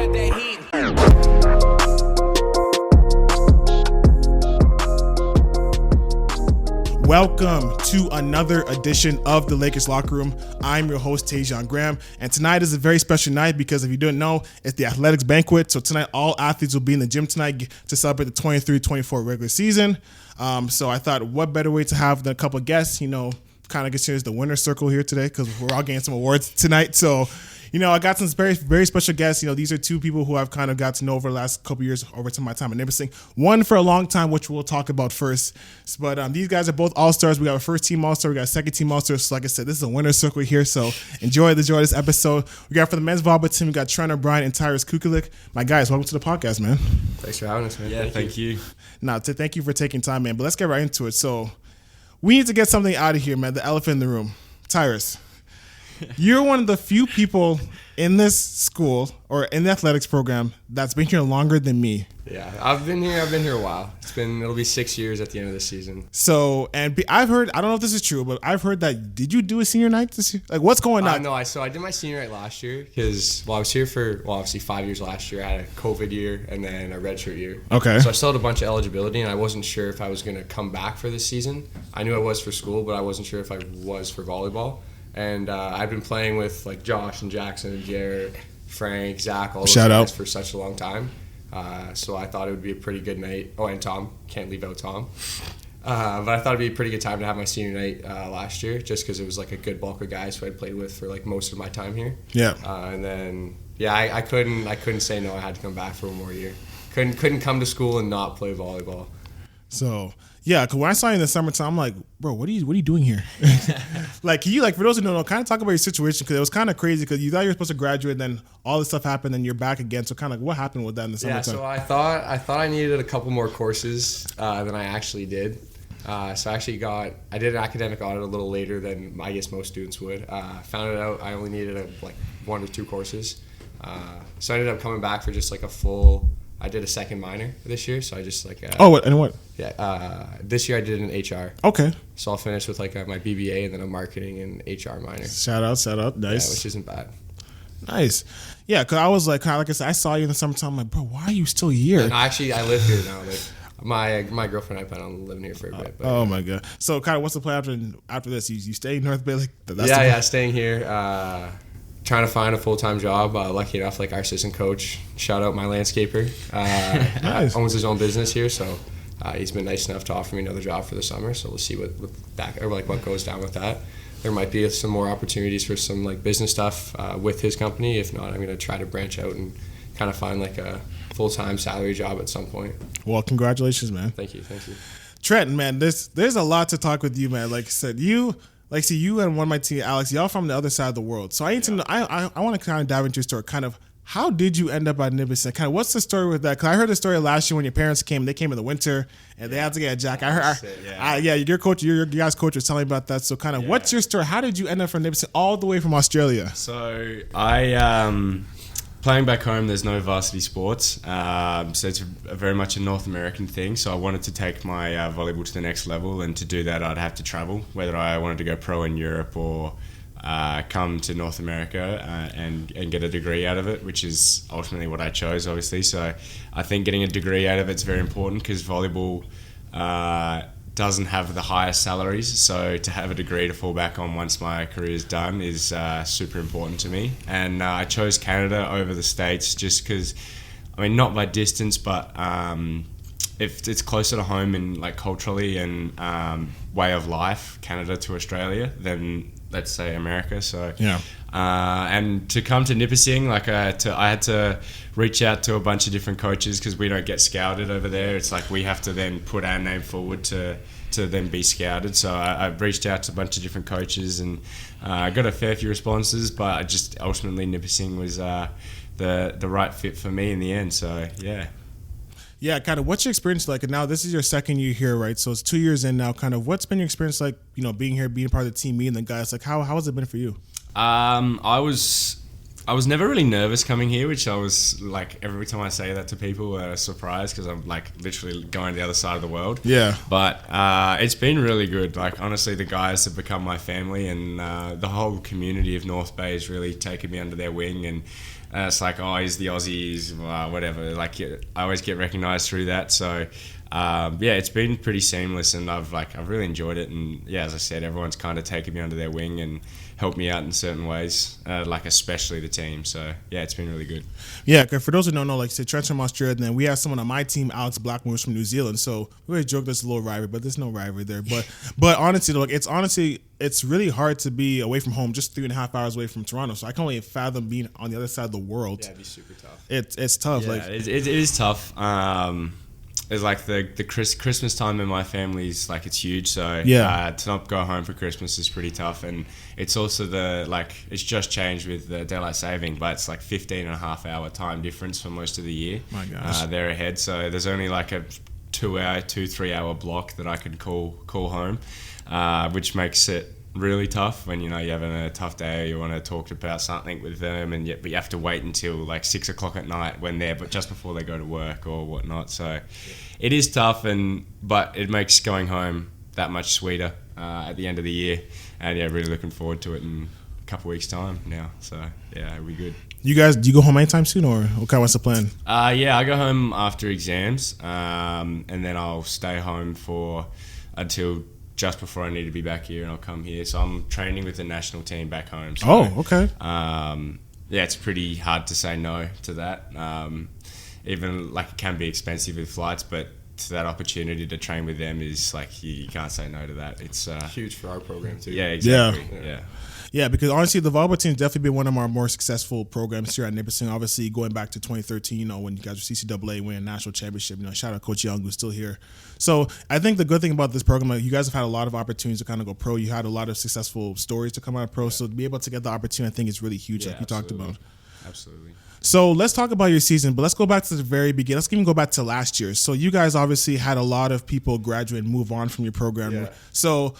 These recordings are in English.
had that heat. Welcome to another edition of the Lakers Locker Room. I'm your host, Tajon Graham, and tonight is a very special night because if you didn't know, it's the Athletics Banquet. So tonight, all athletes will be in the gym tonight to celebrate the 23-24 regular season. So I thought, what better way to have than a couple of guests, kind of considers the winner's circle here today because we're all getting some awards tonight. So, I got some very, very special guests. These are two people who I've kind of got to know over the last couple of years over to my time at Nipissing. One for a long time, which we'll talk about first. But these guys are both all-stars. We got a first-team all-star. We got a second-team all-star. So like I said, this is a winner's circle here. So enjoy this episode. We got for the men's volleyball team, we got Trent O'Brien and Tyrus Cuculick. My guys, welcome to the podcast, man. Thanks for having us, man. Yeah, thank you. Thank you for taking time, man. But let's get right into it. So we need to get something out of here, man. The elephant in the room. Tyrus, you're one of the few people in this school or in the athletics program that's been here longer than me. Yeah, I've been here a while. It'll be 6 years at the end of this season. So, I've heard, I don't know if this is true, but I've heard that, did you do a senior night this year? Like, what's going on? No, I did my senior night last year because, I was here for, obviously 5 years last year. I had a COVID year and then a redshirt year. Okay. So I still had a bunch of eligibility and I wasn't sure if I was going to come back for this season. I knew I was for school, but I wasn't sure if I was for volleyball. And I've been playing with like Josh and Jackson and Jared, Frank, Zach, all those guys for such a long time. So I thought it would be a pretty good night. Oh, and Tom. Can't leave out Tom. But I thought it'd be a pretty good time to have my senior night last year just because it was like a good bulk of guys who I'd played with for like most of my time here. Yeah. And then, I couldn't say no. I had to come back for one more year. Couldn't come to school and not play volleyball. So, yeah, because when I saw you in the summertime, I'm like, bro, what are you doing here? Like, can you, like, for those who don't know, kind of talk about your situation because it was kind of crazy because you thought you were supposed to graduate, then all this stuff happened, and you're back again. So, kind of, what happened with that in the summertime? Yeah, so I thought I needed a couple more courses than I actually did. So I did an academic audit a little later than I guess most students would. Found it out I only needed like 1 or 2 courses. So I ended up coming back for just like a full. I did a second minor this year, so I just like. What? Yeah, this year I did an HR. Okay. So I'll finish with like my BBA and then a marketing and HR minor. Shout out, nice. Yeah, which isn't bad. Nice. Yeah, because I was like I said, I saw you in the summertime. I'm like, bro, why are you still here? And actually, I live here now. Like my girlfriend and I plan on living here for a bit. But, oh my god. So kind of, what's the plan after this? You stay in North Bay? Like that's staying here. Trying to find a full-time job. Lucky enough, like our assistant coach, shout out my landscaper, nice. Owns his own business here, so he's been nice enough to offer me another job for the summer. So we'll see what goes down with that. There might be some more opportunities for some like business stuff with his company. If not, I'm gonna try to branch out and kind of find like a full-time salary job at some point. Well, congratulations, man. Thank you. Trent, man, there's a lot to talk with you, man. Like I said, you and one of my team, Alex, y'all from the other side of the world. So I need to know, I want to kind of dive into your story. Kind of, how did you end up at Nipissing? Kind of, what's the story with that? Because I heard the story last year when your parents came. They came in the winter and they had to get a jacket. Your coach, your guys' coach was telling me about that. So kind of, what's your story? How did you end up from Nipissing all the way from Australia? So I playing back home, there's no varsity sports, so it's very much a North American thing. So I wanted to take my volleyball to the next level, and to do that, I'd have to travel, whether I wanted to go pro in Europe or come to North America and get a degree out of it, which is ultimately what I chose, obviously. So I think getting a degree out of it's very important because volleyball doesn't have the highest salaries, so to have a degree to fall back on once my career is done is super important to me. And I chose Canada over the States just because, not by distance, but if it's closer to home and like culturally and way of life, Canada to Australia, than let's say America. So yeah. And to come to Nipissing, I had to reach out to a bunch of different coaches because we don't get scouted over there. It's like we have to then put our name forward to then be scouted. So I reached out to a bunch of different coaches and I got a fair few responses, but I just ultimately Nipissing was the right fit for me in the end. So yeah. Yeah, kind of what's your experience like? And now this is your second year here, right? So it's 2 years in now. Kind of what's been your experience like, being here, being part of the team, meeting the guys? Like how has it been for you? I was I was never really nervous coming here, which I was like every time I say that to people, surprised because I'm like literally going to the other side of the world. Yeah. But it's been really good. Like honestly, the guys have become my family, and the whole community of North Bay has really taken me under their wing. And it's like, oh, he's the Aussies, whatever. Like I always get recognised through that. So yeah, it's been pretty seamless, and I've really enjoyed it. And yeah, as I said, everyone's kind of taken me under their wing and helped me out in certain ways, like especially the team. So yeah, it's been really good. Yeah, because for those who don't know, like say Trent's from Australia, and then we have someone on my team, Alex Blackman, who's from New Zealand. So we always joke there's a little rivalry, but there's no rivalry there. But honestly, like it's really hard to be away from home, just 3.5 hours away from Toronto. So I can only fathom being on the other side of the world. Yeah, it'd be super tough. It's tough. Yeah, like it is tough. It's like the Christmas time in my family is like it's huge. So Yeah. To not go home for Christmas is pretty tough, and it's also it's just changed with the daylight saving, but it's like 15.5 hour time difference for most of the year. My gosh. They're ahead, so there's only like a 2-3 hour block that I can call home, which makes it really tough when you're having a tough day or you want to talk about something with them, but you have to wait until like 6 o'clock at night when but just before they go to work or whatnot. So it is tough, but it makes going home that much sweeter at the end of the year. And yeah, really looking forward to it in a couple of weeks' time now. So yeah, it'll be good. You guys, do you go home anytime soon, or what's the plan? Yeah, I go home after exams, and then I'll stay home until just before I need to be back here, and I'll come here. So I'm training with the national team back home. So, Okay. Yeah, it's pretty hard to say no to that. Even like it can be expensive with flights, but that opportunity to train with them is like you can't say no to that. It's huge for our program too. Yeah, exactly. Yeah. Yeah, because honestly, the volleyball team has definitely been one of our more successful programs here at Nipissing. Obviously, going back to 2013, when you guys were CCAA winning a national championship, shout out Coach Young, who's still here. So I think the good thing about this program, you guys have had a lot of opportunities to kind of go pro. You had a lot of successful stories to come out of pro. Yeah. So to be able to get the opportunity, I think is really huge, like you talked about. Absolutely. So let's talk about your season, but let's go back to the very beginning. Let's even go back to last year. So you guys obviously had a lot of people graduate and move on from your program. Yeah. So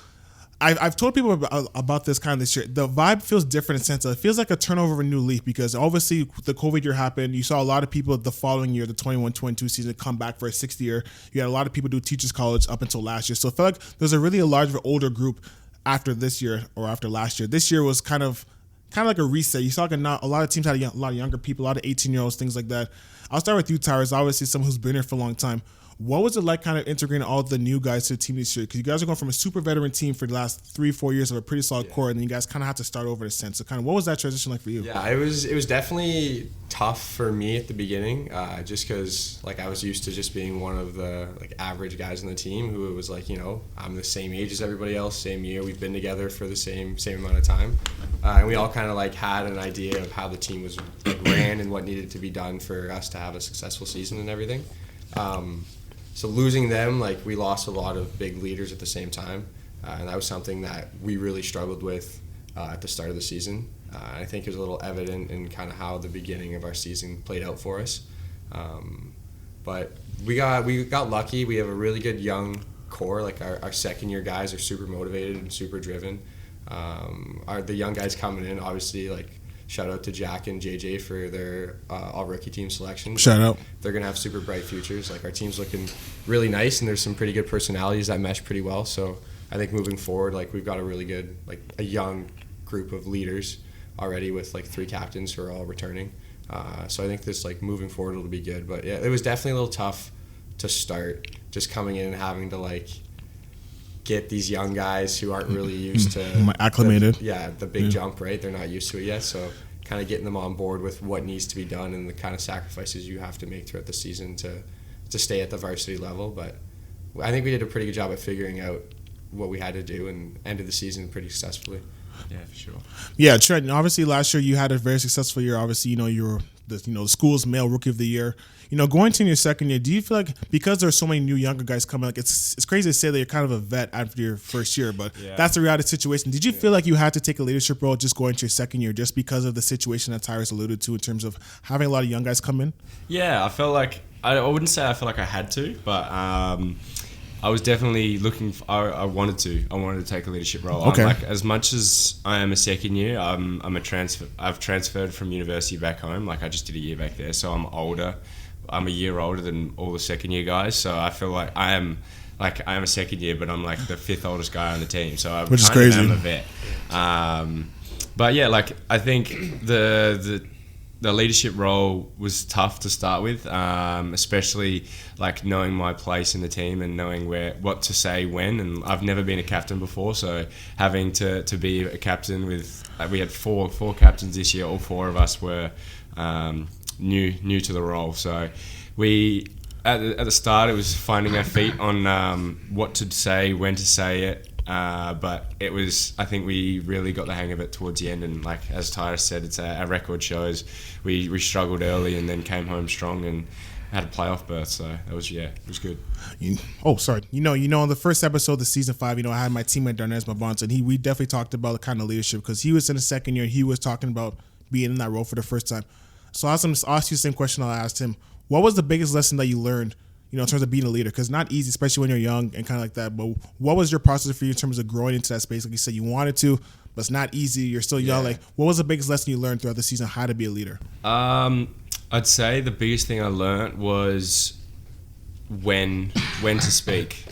I've told people about this kind of this year. The vibe feels different in the sense of it feels like a turnover of a new leaf, because obviously the COVID year happened. You saw a lot of people the following year, the 21-22 season, come back for a sixth year. You had a lot of people do teachers college up until last year. So I feel like there's a large older group after this year or after last year. This year was kind of like a reset. You saw like a lot of teams had a lot of younger people, a lot of 18-year-olds, things like that. I'll start with you, Tyrus. Obviously someone who's been here for a long time. What was it like kind of integrating all the new guys to the team this year? Because you guys are going from a super veteran team for the last 3-4 years of a pretty solid core, and then you guys kind of have to start over in a sense. So kind of what was that transition like for you? Yeah, it was definitely tough for me at the beginning, just because like I was used to just being one of the like average guys on the team who was like, I'm the same age as everybody else, same year, we've been together for the same amount of time, and we all kind of like had an idea of how the team was like ran and what needed to be done for us to have a successful season and everything. So losing them, like we lost a lot of big leaders at the same time, and that was something that we really struggled with at the start of the season. I think it was a little evident in kind of how the beginning of our season played out for us. But we got lucky. We have a really good young core. Like our second year guys are super motivated and super driven. The young guys coming in, obviously, like shout out to Jack and JJ for their all rookie team selection. Shout out. They're going to have super bright futures. Like our team's looking really nice, and there's some pretty good personalities that mesh pretty well. So I think moving forward, like we've got a really good, like a young group of leaders already with like 3 captains who are all returning. So I think this like moving forward will be good. But yeah, it was definitely a little tough to start, just coming in and having to like get these young guys who aren't really used to acclimated. The big jump, right? They're not used to it yet, so kind of getting them on board with what needs to be done and the kind of sacrifices you have to make throughout the season to stay at the varsity level. But I think we did a pretty good job at figuring out what we had to do and ended the season pretty successfully. Yeah, for sure. Yeah, Trent, obviously last year you had a very successful year. Obviously, you were the school's male rookie of the year. Going into your second year, do you feel like because there's so many new younger guys coming, like it's crazy to say that you're kind of a vet after your first year, but that's the reality situation. Did you feel like you had to take a leadership role just going into your second year just because of the situation that Tyrus alluded to in terms of having a lot of young guys come in? Yeah, I felt like I wouldn't say I felt like I had to, but I was definitely looking. I wanted to take a leadership role. Okay. Like, as much as I am a second year, I'm a transfer. I've transferred from university back home. Like, I just did a year back there, so I'm older. I'm a year older than all the second year guys. So I feel like I am a second year, but I'm like the fifth oldest guy on the team. So I Which is kind of crazy. am a vet. But yeah, like, I think the leadership role was tough to start with, especially like knowing my place in the team and knowing what to say when. And I've never been a captain before, so having to be a captain with we had four captains this year. All four of us were new to the role. So we at the start it was finding our feet on what to say, when to say it. But I think we really got the hang of it towards the end, and like as Tyrus said, it's our record shows we struggled early and then came home strong and had a playoff berth, so it was good. On the first episode of season 5, I had my teammate Darnez Mabons, and we definitely talked about the kind of leadership, because he was in the second year and he was talking about being in that role for the first time. So I was ask you the same question I asked him. What was the biggest lesson that you learned, in terms of being a leader? Because not easy, especially when you're young and kind of like that. But what was your process for you in terms of growing into that space? Like you said, you wanted to, but it's not easy. You're still young. Like, what was the biggest lesson you learned throughout the season, how to be a leader? I'd say the biggest thing I learned was when to speak.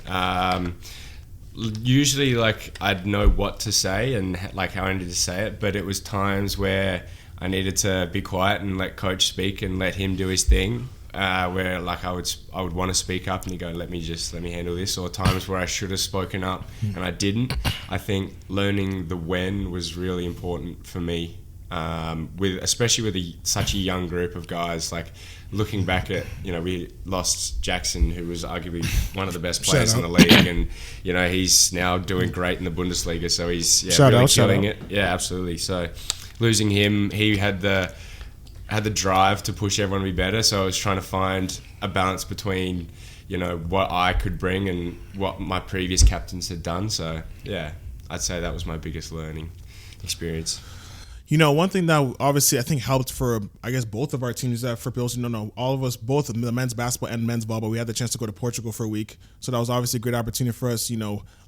Usually, like, I'd know what to say and like how I needed to say it, but it was times where I needed to be quiet and let coach speak and let him do his thing. Where like I would want to speak up and he'd go, let me handle this, or times where I should have spoken up and I didn't. I think learning the when was really important for me, especially with such a young group of guys. Like, looking back at, we lost Jackson, who was arguably one of the best players in the league, and he's now doing great in the Bundesliga, so he's really killing it. Yeah, absolutely. So losing him, he had the drive to push everyone to be better. So I was trying to find a balance between, what I could bring and what my previous captains had done. So yeah, I'd say that was my biggest learning experience. One thing that obviously I think helped for, I guess, both of our teams is that for people who don't know, all of us, both the men's basketball and men's volleyball, we had the chance to go to Portugal for a week. So that was obviously a great opportunity for us.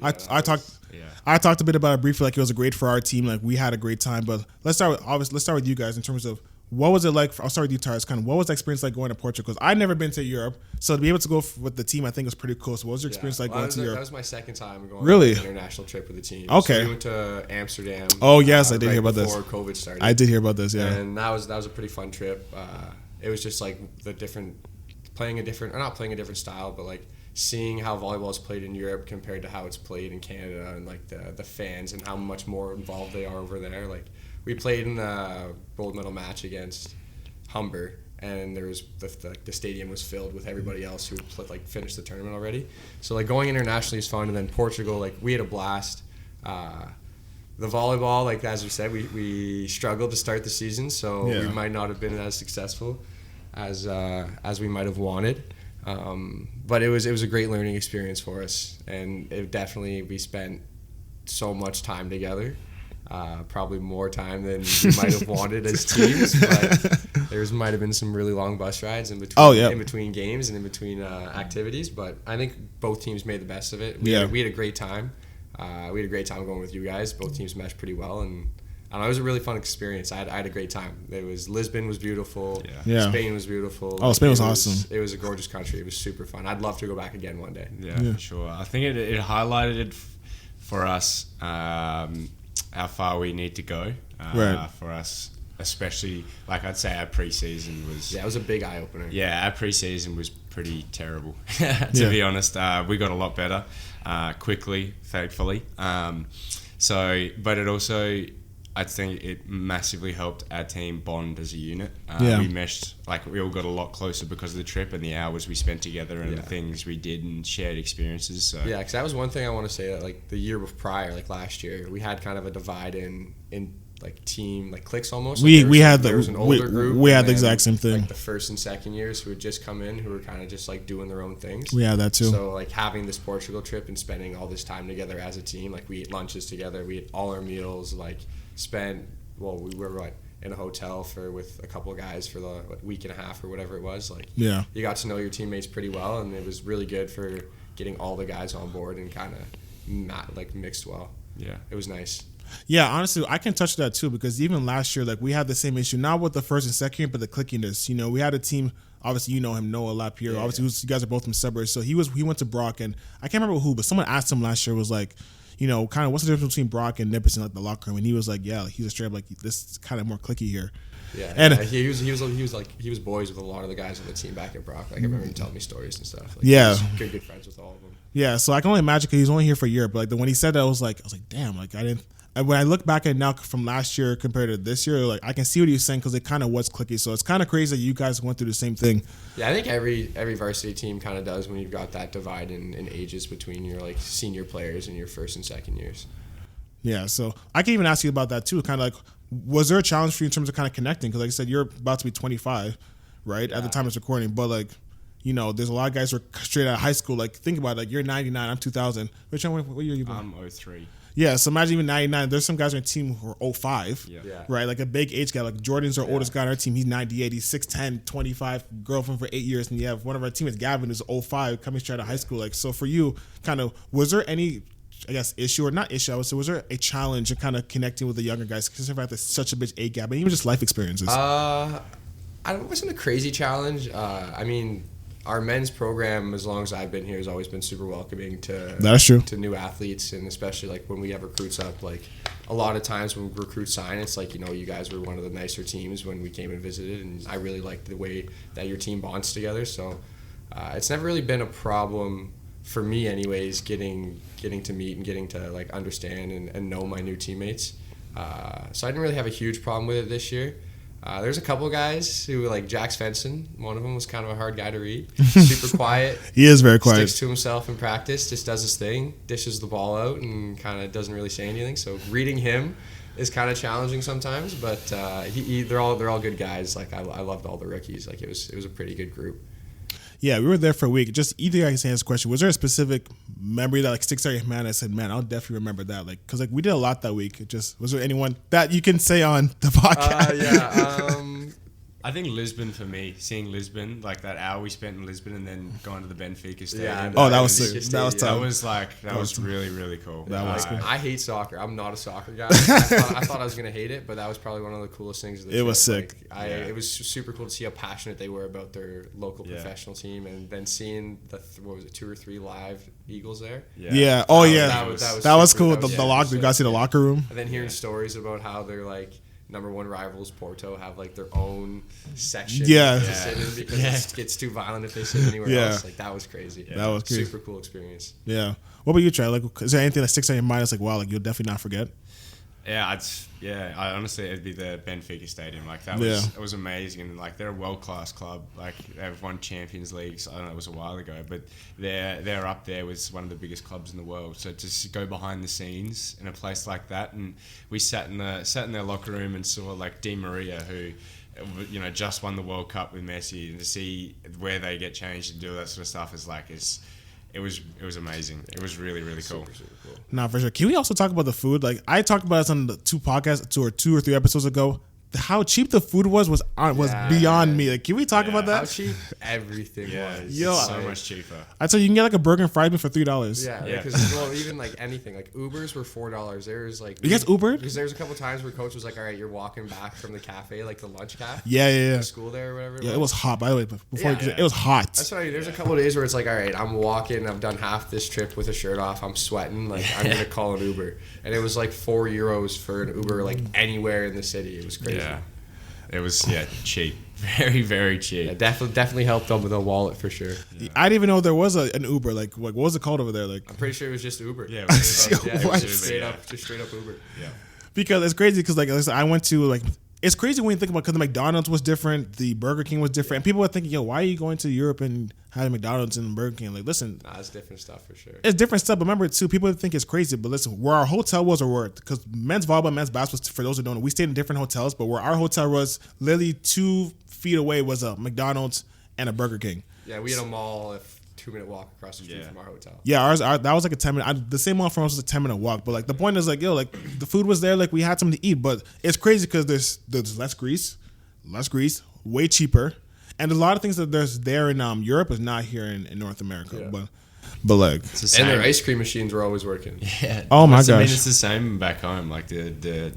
I talked a bit about it briefly, like it was great for our team. Like, we had a great time. But let's start with you guys in terms of, what was it like? I'll start with you, Tyrus. Kind of, what was the experience like going to Portugal? Because I'd never been to Europe, so to be able to go with the team, I think was pretty cool. So what was your experience like going to Europe? That was my second time going on an international trip with the team. Okay. So we went to Amsterdam. Oh yes, I did hear about this. Before COVID started. I did hear about this. Yeah. And that was a pretty fun trip. It was just like playing a different style, but like seeing how volleyball is played in Europe compared to how it's played in Canada, and like the fans and how much more involved they are over there. Like, we played in the gold medal match against Humber, and there was the stadium was filled with everybody else who had finished the tournament already. So like going internationally is fun, and then Portugal, like, we had a blast. The volleyball, like as we said, we struggled to start the season, so we might not have been as successful as we might have wanted. But it was a great learning experience for us, and we spent so much time together. Probably more time than we might have wanted as teams, but there might have been some really long bus rides in between games and in between activities. But I think both teams made the best of it. We had a great time. We had a great time going with you guys. Both teams meshed pretty well, and I don't know, it was a really fun experience. I had a great time. Lisbon was beautiful. Yeah. Spain was beautiful. Oh, Spain was awesome. It was a gorgeous country. It was super fun. I'd love to go back again one day. Yeah. For sure. I think it highlighted it for us. How far we need to go for us, especially, like, I'd say our preseason was... Yeah, it was a big eye-opener. Yeah, our preseason was pretty terrible, to be honest. We got a lot better quickly, thankfully. But it also, I think it massively helped our team bond as a unit. We meshed, like, we all got a lot closer because of the trip and the hours we spent together and the things we did and shared experiences. So yeah, because that was one thing I want to say, that like the year prior, like last year, we had kind of a divide in like team, like cliques almost. Like there was an older group. We had the exact same thing. Like the first and second years who had just come in, who were kind of just like doing their own things. We had that too. So like having this Portugal trip and spending all this time together as a team, like we ate lunches together, we ate all our meals, like we were in a hotel with a couple of guys for the week and a half or whatever it was. Like, you got to know your teammates pretty well, and it was really good for getting all the guys on board and kind of not like mixed well. Yeah. It was nice. Yeah, honestly, I can touch that too because even last year, like we had the same issue, not with the first and second year, but the clickiness. You know, we had a team. Obviously, you know him, Noah Lapierre. Obviously, you guys are both from suburbs, so he went to Brock, and I can't remember who, but someone asked him last year, was like, you know, kind of what's the difference between Brock and Nipperson, like the locker room, and he was like, yeah, he's a straight up like this is kind of more clicky here. Yeah, and he was boys with a lot of the guys on the team back at Brock. Like I remember him telling me stories and stuff. Like, yeah, he was good friends with all of them. Yeah, so I can only imagine because he's only here for a year. But like when he said that, I was like, damn, like I didn't. And when I look back at now from last year compared to this year, like I can see what he was saying because it kind of was clicky. So it's kind of crazy that you guys went through the same thing. Yeah, I think every varsity team kind of does when you've got that divide in ages between your like senior players and your first and second years. Yeah, so I can even ask you about that too. Kind of like, was there a challenge for you in terms of kind of connecting? Because like I said, you're about to be 25, right, at the time of recording. But like, you know, there's a lot of guys who are straight out of high school. Like, think about it. Like, you're 99, I'm 2000. Which one? What year are you born? I'm 03. Yeah, so imagine even 99. There's some guys on your team who are 05, Yeah. right? Like a big age guy. Like Jordan's our oldest guy on our team. He's 98. He's 6'10", 25, girlfriend for 8 years. And you have one of our teammates, Gavin, who's 05, coming straight out of high school. Like, so for you, kind of, was there any, I guess, issue or not issue? I would say, was there a challenge in kind of connecting with the younger guys? Because in fact, there's such a big age gap, and even just life experiences. It wasn't a crazy challenge. I mean, our men's program, as long as I've been here, has always been super welcoming to That's true. to new athletes, and especially like when we have recruits up. Like a lot of times when recruits sign, it's like, you know, you guys were one of the nicer teams when we came and visited, and I really liked the way that your team bonds together. So it's never really been a problem for me, anyways, getting to meet and getting to like understand and know my new teammates. So I didn't really have a huge problem with it this year. There's a couple guys who, like Jax Fenson, one of them was kind of a hard guy to read. Super quiet. He is very quiet. Sticks to himself in practice, just does his thing, dishes the ball out, and kind of doesn't really say anything. So reading him is kind of challenging sometimes, but they're all good guys. Like I loved all the rookies. Like it was a pretty good group. Yeah, we were there for a week. Just either guy can answer this question. Was there a specific memory that like sticks out in your mind? I said, man, I'll definitely remember that. Like, cause like we did a lot that week. Was there anyone that you can say on the podcast? I think Lisbon for me, seeing Lisbon, like that hour we spent in Lisbon and then going to the Benfica Stadium. Yeah, oh, that was sick. That was tough. That was really, really cool. That was cool. I hate soccer. I'm not a soccer guy. I thought I was gonna hate it, but that was probably one of the coolest things of the trip. It was sick. Like, it was super cool to see how passionate they were about their local professional team, and then seeing the 2 or 3 live Eagles there. Yeah. Oh yeah. That was cool. The locker. You guys see the locker room. And then hearing stories about how they're like number one rivals, Porto, have like their own section to sit in because it gets too violent if they sit anywhere else. Like that was crazy. That was crazy. Super cool experience. Yeah. What about you, Trey? Like, is there anything that sticks out in your mind? It's like, wow, like you'll definitely not forget. I honestly, it'd be the Benfica Stadium. Like that was it was amazing, and like they're a world class club. Like they've won Champions Leagues. I don't know, it was a while ago, but they're up there with one of the biggest clubs in the world. So to go behind the scenes in a place like that, and we sat in their locker room and saw like Di Maria, who, you know, just won the World Cup with Messi, and to see where they get changed and do that sort of stuff it was amazing. It was really, really cool. Super cool. Nah, for sure. Can we also talk about the food? Like I talked about this on the 2 or 3 episodes ago. How cheap the food was beyond me. Like, can we talk about that? How cheap everything was. Yo, so much cheaper. I tell you, can get like a burger and fries for $3. Yeah, because well, even like anything, like Ubers were $4. There's like you guys Ubered? Because there's a couple times where coach was like, "All right, you're walking back from the cafe, like the lunch cafe, Yeah. to school there or whatever." It was hot, by the way. It was hot. That's what I mean. There's a couple of days where it's like, "All right, I'm walking. I've done half this trip with a shirt off. I'm sweating. Like I'm gonna call an Uber." And it was like €4 for an Uber, like anywhere in the city. It was crazy. Yeah. It was cheap, very, very cheap. Yeah, definitely helped them with a wallet for sure. Yeah. I didn't even know there was an Uber. Like what was it called over there? Like I'm pretty sure it was just Uber. Yeah, it was just straight up Uber. Yeah, because it's crazy because like I went to like. It's crazy when you think about because the McDonald's was different, the Burger King was different, and people were thinking, "Yo, why are you going to Europe and having McDonald's and Burger King?" Like, listen, it's different stuff for sure. It's different stuff, but remember too, people think it's crazy. But listen, where our hotel was, because men's volleyball, men's basketball, for those who don't know, we stayed in different hotels, but where our hotel was, literally 2 feet away was a McDonald's and a Burger King. Yeah, we had a mall. 2-minute walk across the street from our hotel. Yeah, ours that was like a 10-minute. The same one from us was a 10-minute walk. But like the point is like, yo, like the food was there, like we had something to eat. But it's crazy because there's less grease, way cheaper, and a lot of things that there's there in Europe is not here in North America. Yeah. But But like, And their ice cream machines were always working. Yeah. Oh my I mean, gosh. it's the same back home. Like the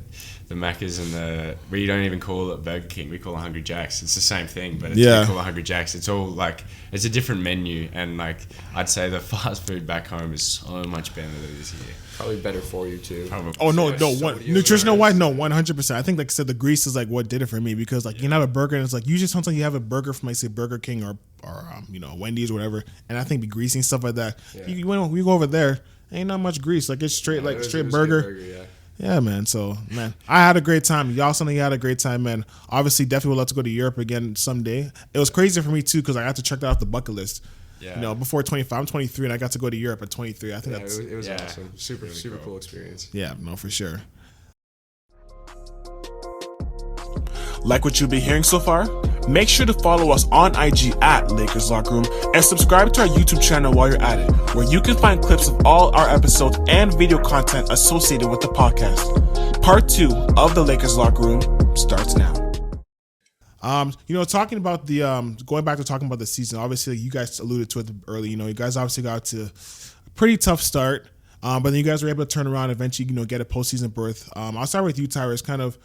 Maccas and we don't even call it Burger King. We call it Hungry Jack's. It's the same thing, but we call it Hungry Jack's. It's all like, it's a different menu, and like I'd say the fast food back home is so much better than it is here. Probably better for you too. Probably. oh no, nutritional wise, no, 100%. I think like I said, the grease is like what did it for me, because like you can have a burger and it's like usually sometimes you have a burger from like say Burger King or Wendy's or whatever, and I think be greasy and stuff like that. Yeah. You go over there, ain't not much grease. Like it's straight straight burger. Yeah, man. So, man, I had a great time. Y'all, something you had a great time, man. Obviously, definitely would love to go to Europe again someday. It was crazy for me, too, because I had to check that off the bucket list. Yeah. Before 25, I'm 23, and I got to go to Europe at 23. I think it was awesome. Super cool experience. Yeah, no, for sure. Like what you've been hearing so far? Make sure to follow us on IG at Lakers Locker Room and subscribe to our YouTube channel while you're at it, where you can find clips of all our episodes and video content associated with the podcast. Part 2 of the Lakers Locker Room starts now. Talking about the going back to talking about the season, obviously you guys alluded to it early. You guys obviously got to a pretty tough start, but then you guys were able to turn around and eventually, get a postseason berth. I'll start with you, Tyrus. Kind of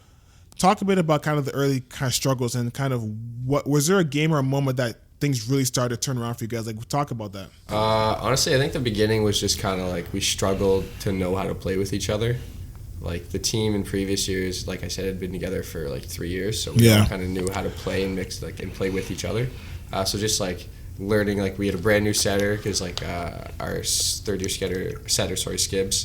talk a bit about kind of the early kind of struggles and kind of what was there a game or a moment that things really started to turn around for you guys? Like, talk about that. Honestly, I think the beginning was just kind of like we struggled to know how to play with each other. Like the team in previous years, like I said, had been together for like 3 years, so we all kind of knew how to play and mix and play with each other. So just like learning, like we had a brand new setter because like our third year setter, Skibbs,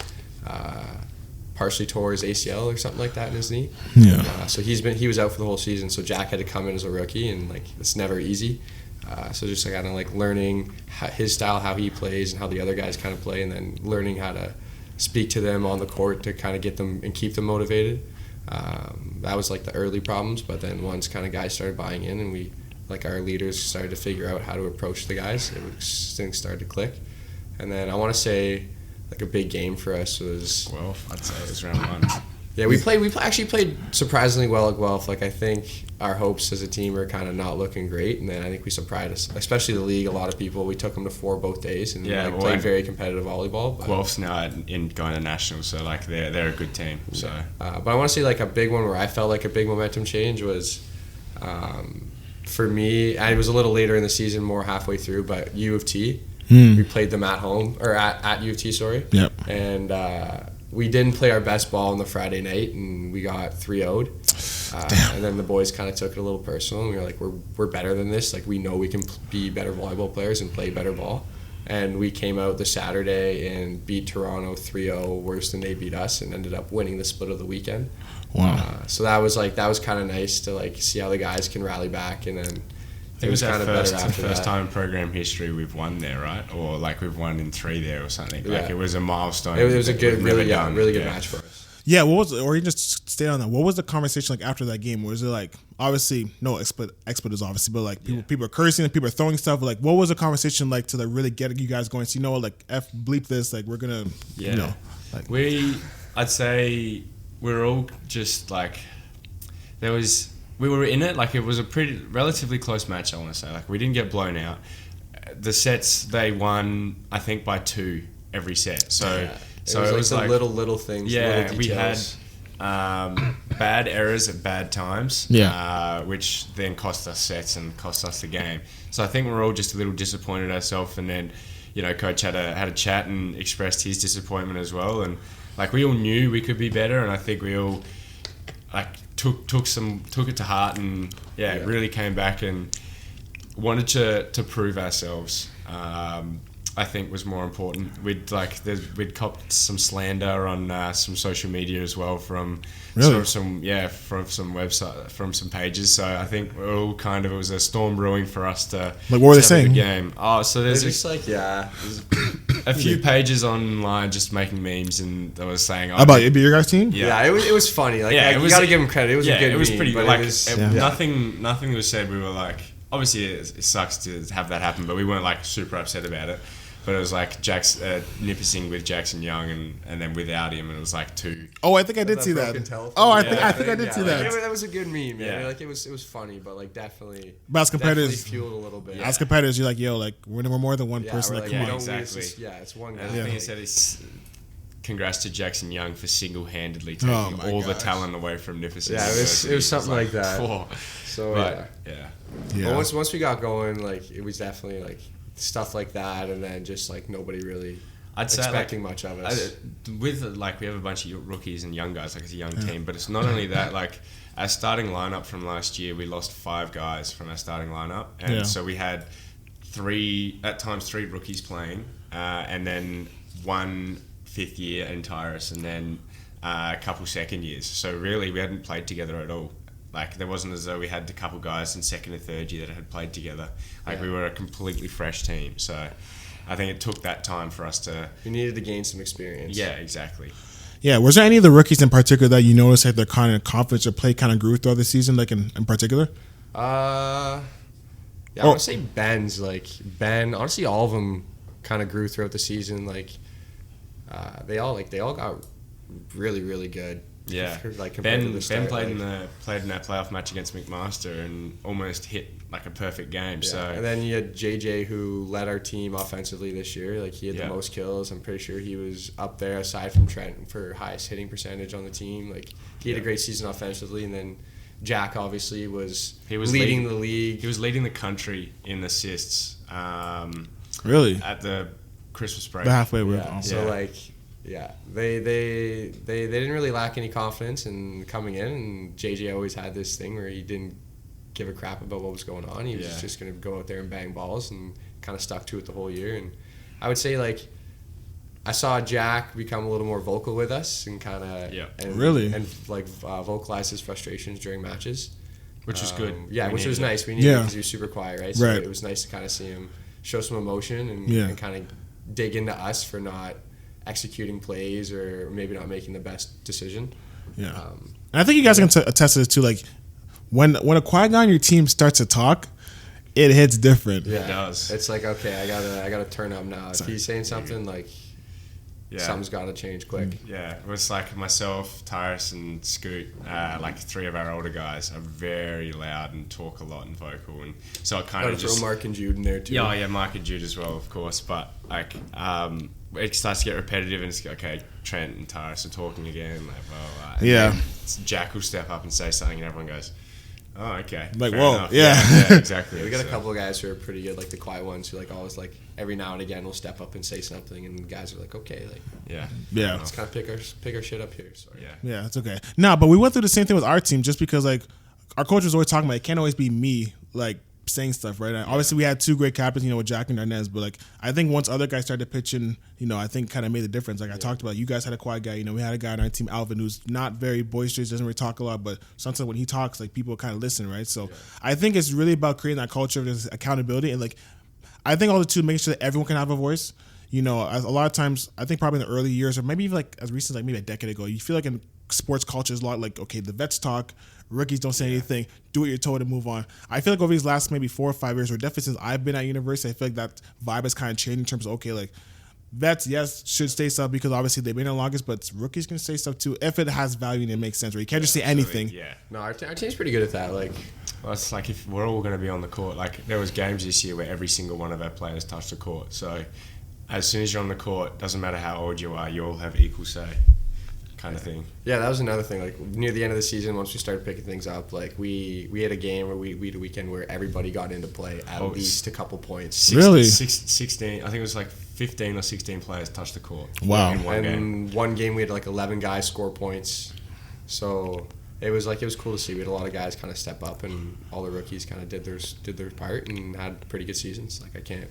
partially tore his ACL or something like that in his knee. Yeah. So he was out for the whole season. So Jack had to come in as a rookie, and like it's never easy. So just like kind of like learning his style, how he plays, and how the other guys kind of play, and then learning how to speak to them on the court to kind of get them and keep them motivated. That was like the early problems, but then once kind of guys started buying in and we, like our leaders started to figure out how to approach the guys, things started to click. And then I want to say like a big game for us was Guelph. I'd say it was round 1. Yeah, we actually played surprisingly well at Guelph. Like I think our hopes as a team are kind of not looking great, and then I think we surprised us, especially the league. A lot of people, we took them to 4 both days, and played very competitive volleyball. But Guelph's now in going to nationals, so like they're a good team. So, but I want to say like a big one where I felt like a big momentum change was, for me. And it was a little later in the season, more halfway through, but U of T. We played them at home or at U of T. Sorry. Yep. And we didn't play our best ball on the Friday night, and we got 3-0'd. And then the boys kind of took it a little personal, and we were like, we're better than this. Like, we know we can be better volleyball players and play better ball. And we came out the Saturday and beat Toronto 3-0, worse than they beat us, and ended up winning the split of the weekend. Wow. So that was kind of nice to like see how the guys can rally back, and then it was kind of better after first that. time in program history we've won there, right? Or like we've won in 3 there or something. Like it was a milestone. It was a good, really good match for us. Yeah, what was, or you just stay on that. What was the conversation like after that game? Was it like, obviously, no expert is obviously, but like people are cursing and people are throwing stuff. Like, what was the conversation like to like really get you guys going? So, like, bleep this, like, we're gonna, like. I'd say we're all just like, we were in it, like it was a relatively close match, I want to say. Like we didn't get blown out. The sets, they won, I think, by 2 every set. So it was like the little things, yeah, little we had details. bad errors at bad times, which then cost us sets and cost us the game. So I think we're all just a little disappointed ourselves, and then, coach had a chat and expressed his disappointment as well, and like we all knew we could be better, and I think we all like took it to heart, and really came back and wanted to prove ourselves. I think was more important. We'd copped some slander on some social media as well from some website, from some pages. So I think we're all it was a storm brewing for us to. Like, what were they saying? Game. Oh, so there's just a few pages online just making memes, and they were saying about your guys' team. Yeah, it was funny. Like, you got to give them credit. It was a good it was meme, pretty. But Like nothing was said. We were like, obviously it sucks to have that happen, but we weren't like super upset about it. But it was like Nipissing with Jackson Young and then without him, and it was like 2. Oh, I think I did see that. Oh, I think I did see that. That was a good meme, man. Yeah. Like it was funny, but like definitely. But as competitors, fueled a little bit. As competitors, you're like, yo, like we're more than one person. We're Like, like, come on. exactly. It's one guy. And the thing is that congrats to Jackson Young for single-handedly taking all the talent away from Nipissing. Yeah, it was something like that. Cool. So yeah. But once we got going, like it was definitely like stuff like that, and then just like nobody really expecting much of us. We have a bunch of rookies and young guys, like it's a young team, but it's not only that, like our starting lineup from last year, we lost 5 guys from our starting lineup, and so we had 3 rookies playing, and then 1 5th year in Tyrus, and then a couple second years. So really, we hadn't played together at all. Like there wasn't as though we had a couple guys in 2nd and 3rd year that had played together. Like we were a completely fresh team. So I think it took that time for us to. We needed to gain some experience. Yeah, exactly. Yeah, was there any of the rookies in particular that you noticed like their kind of confidence or play kind of grew throughout the season, like in particular? I want to say Ben's Ben. Honestly, all of them kind of grew throughout the season. Like they all got really, really good. Yeah, Ben played in that playoff match against McMaster and almost hit like a perfect game. Yeah. So and then you had JJ who led our team offensively this year. Like he had the most kills. I'm pretty sure he was up there aside from Trent for highest hitting percentage on the team. Like he had a great season offensively, and then Jack obviously was leading the league. He was leading the country in assists. Really? At the Christmas break. The halfway point. Yeah. So they didn't really lack any confidence in coming in, and JJ always had this thing where he didn't give a crap about what was going on. He was just going to go out there and bang balls, and kind of stuck to it the whole year. And I would say I saw Jack become a little more vocal with us and kind of vocalize his frustrations during matches, which was good. Yeah, which was nice. We needed it because he was super quiet, right? So right. It was nice to kind of see him show some emotion and kind of dig into us for not executing plays or maybe not making the best decision. Yeah, and I think you guys can attest to this too. Like when a quiet guy on your team starts to talk, it hits different. Yeah, it does. It's like, okay, I gotta turn up now. If he's saying something something's got to change quick. Yeah, it was like myself, Tyrus, and Scoot, 3 of our older guys are very loud and talk a lot and vocal, and so I kind of just throw Mark and Jude in there too. Yeah, Mark and Jude as well, of course. But it starts to get repetitive, and it's okay. Trent and Tyrus are talking again. And Jack will step up and say something, and everyone goes, "Oh, okay." Like, fair whoa, enough. yeah. Exactly. We got a couple of guys who are pretty good, like the quiet ones who always every now and again will step up and say something, and guys are like, okay, yeah. Let's kind of pick our shit up here. Sorry. Yeah, that's okay. Nah, but we went through the same thing with our team just because our coach was always talking about it can't always be me saying stuff, right? Obviously, we had 2 great captains, with Jack and Hernandez, but I think once other guys started pitching, I think kind of made the difference. I talked about, you guys had a quiet guy. We had a guy on our team, Alvin, who's not very boisterous, doesn't really talk a lot, but sometimes when he talks, people kind of listen, right? So I think it's really about creating that culture of this accountability, and I think all the 2 making sure that everyone can have a voice. A lot of times, I think probably in the early years, or maybe even as recent as maybe a decade ago, you feel like in sports culture is a lot okay, the vets talk, rookies don't say anything, do what you're told and move on. I feel like over these last maybe 4 or 5 years, or definitely since I've been at university, I feel like that vibe has kind of changed in terms of, okay, vets, yes, should say stuff because obviously they've been the longest, but rookies can say stuff too if it has value and it makes sense, or you can't just say anything. Yeah. No, our team's pretty good at that. Well, it's if we're all going to be on the court, there was games this year where every single one of our players touched the court. So as soon as you're on the court, doesn't matter how old you are, you all have equal say, kind of thing. Yeah, that was another thing. Near the end of the season, once we started picking things up, we had a game where we had a weekend where everybody got into play at least a couple points. Really? 16, I think it was 15 or 16 players touched the court. Wow. In one game we had 11 guys score points. So it was cool to see. We had a lot of guys kind of step up, and all the rookies kind of did their part and had pretty good seasons. I can't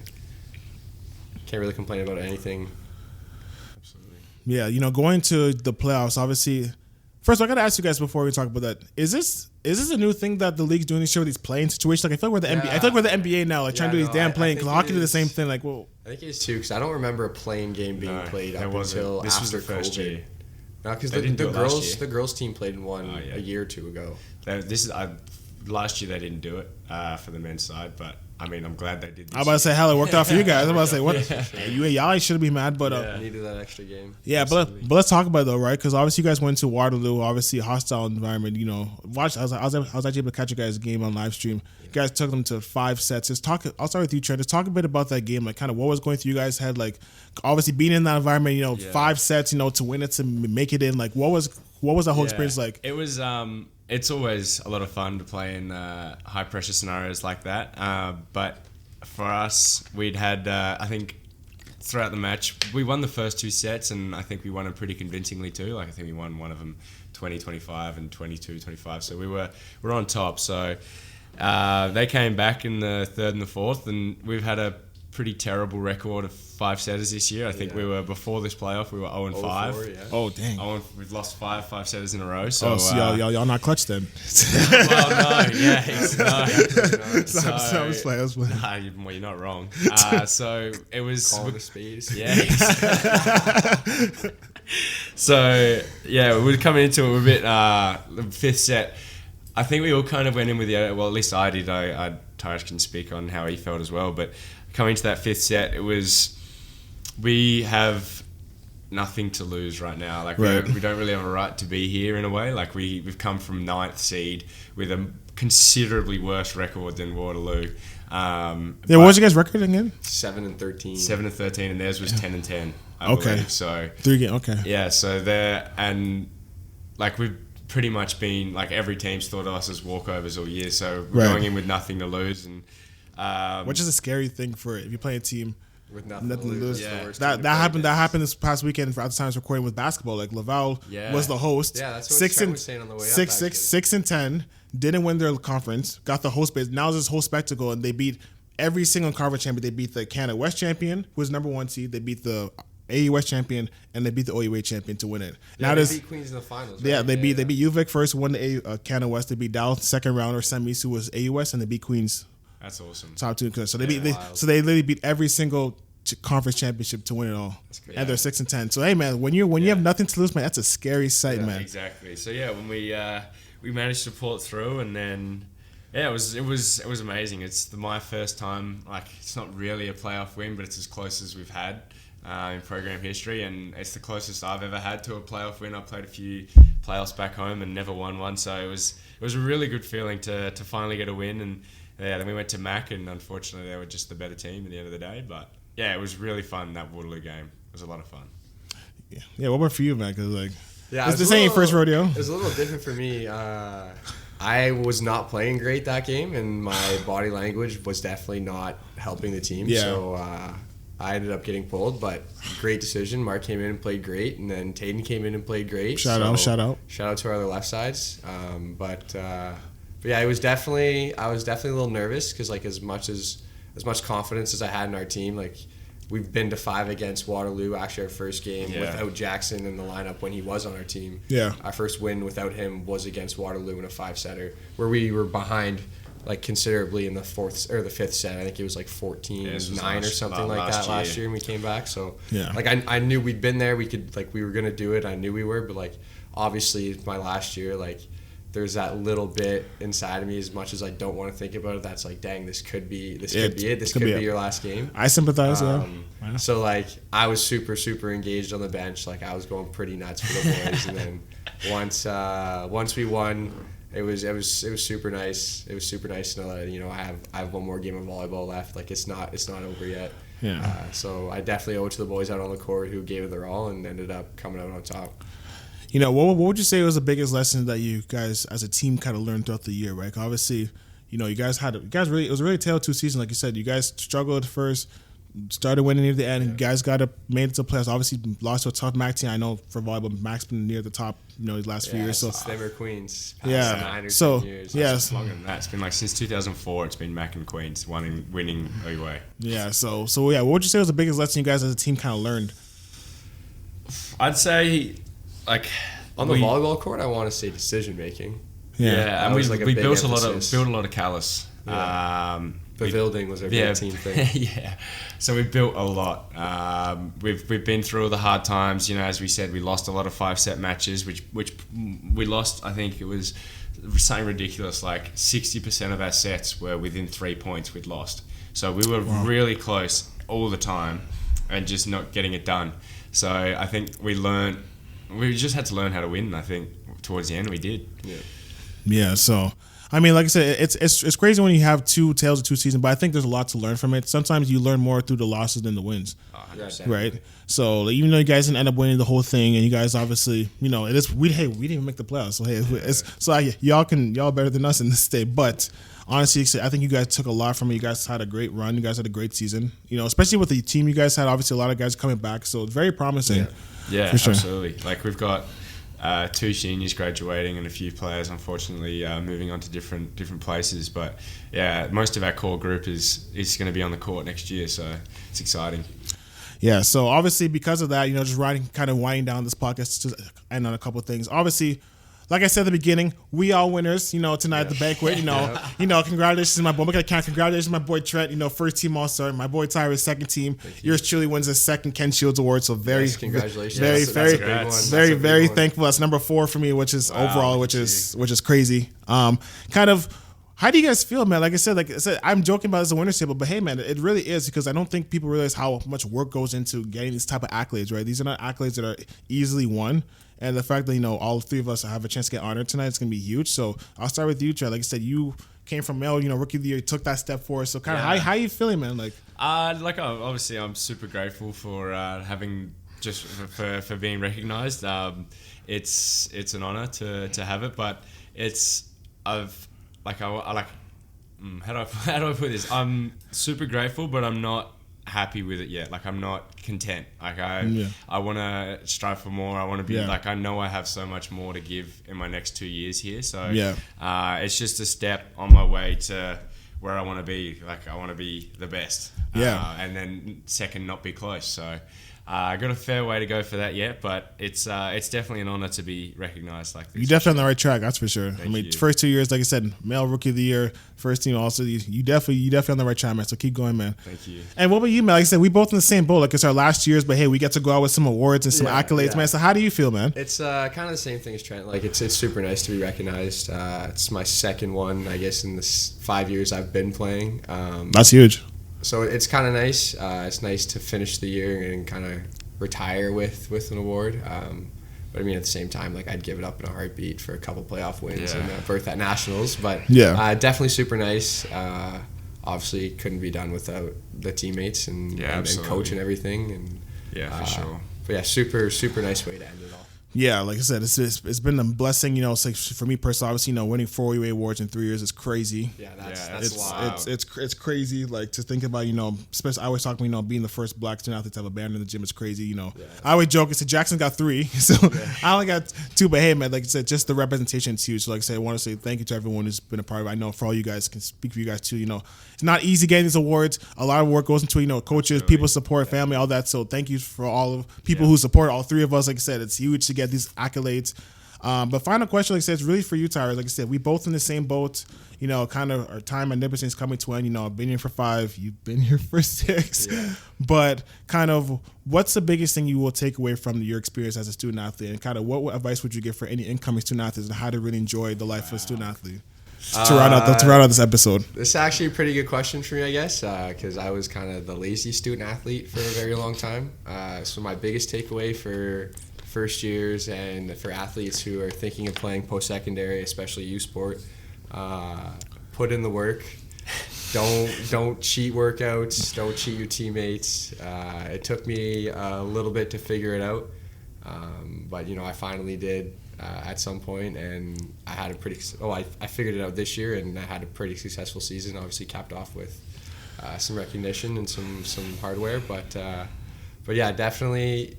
really complain about anything. Absolutely. Yeah, going to the playoffs, obviously. First, I got to ask you guys before we talk about that. Is this a new thing that the league's doing this year with these playing situations? I feel like we're the NBA. I feel like we're the NBA now, trying to do these damn playing. Because hockey did the same thing. Whoa. I think it is too, because I don't remember a playing game being played up until this after was the first COVID. year. No, because the girls team played in one a year or 2 ago. This is last year they didn't do it for the men's side, but I mean, I'm glad they did. I'm about to say, hell, it worked out for you guys. I'm about to say, what? Yeah. Y'all shouldn't be mad, but Needed that extra game. yeah, but let's talk about it though, right? Because obviously you guys went to Waterloo, obviously a hostile environment. You know, I was actually able to catch you guys' game on live stream. You guys took them to 5 sets. I'll start with you, Trent. Just talk a bit about that game, like kind of what was going through you guys' head, like obviously being in that environment. You know, 5 sets, you know, to win it, to make it in. Like, what was that whole experience like? It was. It's always a lot of fun to play in high pressure scenarios like that, but for us, we'd had, I think, throughout the match, we won the first 2 sets, and I think we won them pretty convincingly too. Like, I think we won one of them 20-25 and 22-25, so we're on top. So they came back in the 3rd and the 4th, and we've had a pretty terrible record of 5-setters this year. I think we were, before this playoff, we were 0-5. Yeah. Oh, dang. We've lost 5 setters in a row. So, y'all not clutch then. Well, no, yeah, no. You're not wrong. So it was Calling the speed. Yeah. So yeah, we were coming into it with a bit. The 5th set, I think we all kind of went in with at least I did. Tyrus can speak on how he felt as well, but coming into that 5th set, we have nothing to lose right now. Like, right. we don't really have a right to be here in a way. Like, we've come from 9th seed with a considerably worse record than Waterloo. What was your guys' record again? 7-13. 7-13, and theirs was 10-10. I Okay. believe. So 3 games. Okay. yeah, so we've pretty much been, like, every team's thought of us as walkovers all year. So we're going in with nothing to lose, and which is a scary thing for if you play a team with nothing to lose. Yeah. That happened this past weekend at the times recording with basketball. Like, Laval was the host. Yeah, that's what Trent was saying on the way up. 6-10, didn't win their conference, got the host base. Now it's this whole spectacle, and they beat every single conference champion. They beat the Canada West champion, who was number 1 seed. They beat the AU West champion, and they beat the OUA champion to win it. Yeah, they beat Queens in the finals. Right? Yeah, they beat UVic first, won the Canada West. They beat Dallas second round or semis, who was AU West, and they beat Queens. That's awesome. Top 2. So they literally beat every single conference championship to win it all. And they're 6-10. So hey, man, when you have nothing to lose, man, that's a scary sight, man. Exactly. So yeah, when we managed to pull it through, and then it was amazing. It's my first time. Like, it's not really a playoff win, but it's as close as we've had in program history, and it's the closest I've ever had to a playoff win. I played a few playoffs back home and never won one, so it was a really good feeling to finally get a win. And yeah, then we went to Mac, and unfortunately they were just the better team at the end of the day. But yeah, it was really fun, that Waterloo game. It was a lot of fun. Yeah. What about for you, man? Because like, this ain't your first rodeo. It was a little different for me. I was not playing great that game, and my body language was definitely not helping the team. Yeah. So I ended up getting pulled, but great decision. Mark came in and played great, and then Tayden came in and played great. Shout out to our other left sides. But yeah, I was definitely a little nervous because, like, as much confidence as I had in our team, like, we've been to 5 against Waterloo. Actually, our first game without Jackson in the lineup when he was on our team. Yeah. Our first win without him was against Waterloo in a 5-setter, where we were behind, like, considerably in the 4th or the 5th set. I think it was like 14-9 or something like that last year, and we came back. So like, I knew we'd been there. We could, like, we were gonna do it. I knew we were, but, like, obviously my last year, like, there's that little bit inside of me, as much as I don't want to think about it, that's like, dang, this could be it. This could be your last game. I sympathize. So, like, I was super, super engaged on the bench. Like, I was going pretty nuts for the boys. And then once we won, it was super nice. It was super nice to know that, you know, I have one more game of volleyball left. Like, it's not over yet. Yeah. So I definitely owe it to the boys out on the court who gave it their all and ended up coming out on top. You know, what would you say was the biggest lesson that you guys as a team kind of learned throughout the year, right? Obviously, you know, it was really a tale of 2 seasons, like you said. You guys struggled at first, started winning near the end, and you guys made it to playoffs. Obviously, lost to a tough Mac team. I know for volleyball, Mac's been near the top, you know, these last few years. So they were Queens. Yeah. 9 or 10 years. Yes. Longer than that. It's been like since 2004. It's been Mac and Queens winning anyway. Yeah. So yeah. What would you say was the biggest lesson you guys as a team kind of learned? I'd say, like, on the volleyball court, I want to say decision making. Yeah, and we built a lot of callus. Yeah. The building was a big team thing. Yeah, so we built a lot. We've been through all the hard times. You know, as we said, we lost a lot of 5-set matches, which we lost. I think it was something ridiculous, like 60% of our sets were within 3 points we'd lost. So we were really close all the time and just not getting it done. So I think we just had to learn how to win. I think towards the end we did. Yeah, so I mean, like I said, it's crazy when you have two tales of two seasons, but I think there's a lot to learn from it. Sometimes you learn more through the losses than the wins. 100%. Right? So like, even though you guys didn't end up winning the whole thing, and you guys obviously, we didn't even make the playoffs. So y'all better than us in this state. But honestly, I think you guys took a lot from it. You guys had a great run. You guys had a great season. Especially with the team you guys had. Obviously, a lot of guys coming back, so it's very promising. Yeah, for sure. Absolutely. Like we've got 2 seniors graduating and a few players, unfortunately, moving on to different places. But yeah, most of our core group is going to be on the court next year, so it's exciting. Yeah, so obviously because of that, just winding down this podcast to end on a couple of things. Obviously, like I said at the beginning, we all winners, tonight at the banquet. Congratulations to my boy. Congratulations to my boy Trent, first team All-Star. My boy Tyrus, second team. Yours truly wins the second Ken Shields Award. So congratulations. Very thankful. That's number 4 for me, which is overall, which is crazy. How do you guys feel, man? Like I said, I'm joking about it as a winner's table, but hey, man, it really is, because I don't think people realize how much work goes into getting these type of accolades, right? These are not accolades that are easily won. And the fact that, all 3 of us have a chance to get honored tonight is going to be huge. So I'll start with you, Trent. Like I said, you came from Mel, rookie of the year, you took that step forward. So how are you feeling, man? Obviously I'm super grateful for having for being recognized. It's an honor to have it, but how do I put this? I'm super grateful, but I'm not happy with it yet. I'm not content. I want to strive for more. I want to be I know I have so much more to give in my next 2 years here. So it's just a step on my way to where I want to be. I want to be the best. And then second, not be close. So I got a fair way to go for that yet, but it's definitely an honor to be recognized like this. You're definitely on the right track, that's for sure. Thank you. First 2 years, like I said, male rookie of the year, first team also. You definitely on the right track, man. So keep going, man. Thank you. And what about you, man? Like I said, we both in the same boat. It's our last years, but hey, we get to go out with some awards and some accolades, man. So how do you feel, man? It's kind of the same thing as Trent. It's super nice to be recognized. It's my second one, I guess, in the 5 years I've been playing. That's huge. So it's kind of nice. It's nice to finish the year and kind of retire with an award. But at the same time, I'd give it up in a heartbeat for a couple playoff wins and a berth at nationals. But definitely super nice. Obviously, couldn't be done without the teammates and coach and everything. And for sure. But super nice way to end it all. Yeah, like I said, it's been a blessing. For me personally, obviously, winning 4 UA awards in 3 years is crazy. Yeah, that's wild. It's crazy. To think about, especially I always talk about being the first black student athlete to have a band in the gym is crazy. I always joke. I said Jackson got 3, so I only got 2. But hey, man, like I said, just the representation is huge. So like I said, I want to say thank you to everyone who's been a part of it. I know for all you guys, can speak for you guys too. It's not easy getting these awards. A lot of work goes into it. Coaches, people support, family, all that. So thank you for all of people who support all 3 of us. Like I said, it's huge to get these accolades. But final question, like I said, it's really for you, Tyrus. Like I said, we both in the same boat. Kind of our time at Nipperson is coming to an end. I've been here for 5. You've been here for 6. Yeah. But kind of what's the biggest thing you will take away from your experience as a student athlete? And kind of what advice would you give for any incoming student athletes and how to really enjoy the life of a student athlete? To round out this episode. This is actually a pretty good question for me, I guess, because I was kind of the lazy student athlete for a very long time. So my biggest takeaway for first years and for athletes who are thinking of playing post-secondary, especially U Sport, put in the work. Don't cheat workouts. Don't cheat your teammates. It took me a little bit to figure it out, but I finally did at some point, and I had I figured it out this year, and I had a pretty successful season. Obviously, capped off with some recognition and some hardware, but yeah, definitely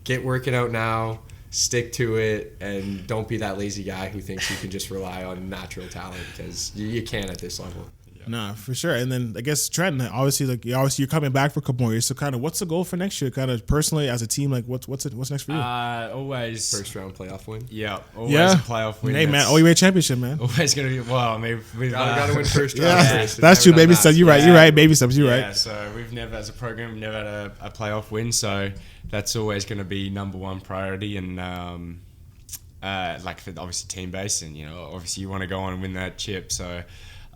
get working out now. Stick to it, and don't be that lazy guy who thinks you can just rely on natural talent, because you can't at this level. Nah, for sure. And then I guess Trent, obviously you're coming back for a couple more years. So kind of, what's the goal for next year? Kind of personally as a team, what's next for you? Always first round playoff win. Yeah, always a playoff win. Hey man, OUA championship, man. Always gonna be. Well, maybe we've gotta win first round. That's true. Baby steps. You're right. Baby steps. You're right. Yeah. So we've never, as a program, we've never had a playoff win. So that's always going to be number one priority. And like for obviously team based, and obviously you want to go on and win that chip. So,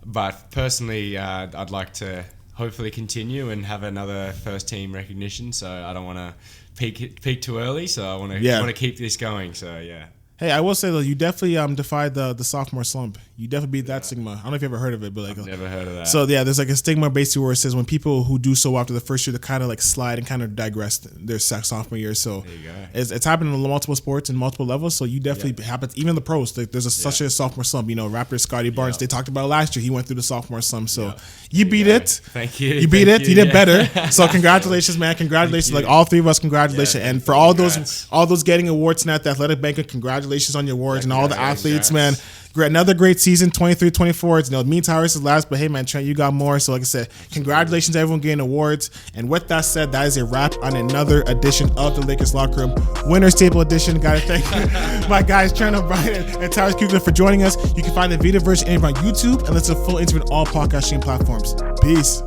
but personally, I'd like to hopefully continue and have another first team recognition. So I don't want to peak too early. So I want to keep this going. So yeah. Hey, I will say though, you definitely defied the sophomore slump. You definitely beat that stigma. I don't know if you ever heard of it, but like I've never heard of that. So yeah, there's like a stigma basically where it says when people who do so after the first year, they kind of like slide and kind of digress their sophomore year. So there you go. It's happened in multiple sports and multiple levels. So you definitely happens even the pros. Like there's such a sophomore slump. Raptors Scotty Barnes, they talked about it last year. He went through the sophomore slump. So you beat it. Thank you. You beat it. You did better. So congratulations, man. Congratulations, like all three of us. Congratulations, and for all those getting awards tonight at the athletic banquet. Congratulations on your awards and all the athletes, man. Another great season, 23-24. Me and Tyrus is last, but hey, man, Trent, you got more. So like I said, congratulations to everyone getting awards. And with that said, that is a wrap on another edition of the Lakers Locker Room, Winner's Table Edition. Gotta thank my guys, Trent O'Brien and Tyrus Cuculick for joining us. You can find the video version on YouTube and listen to full interview on all podcast streaming platforms. Peace.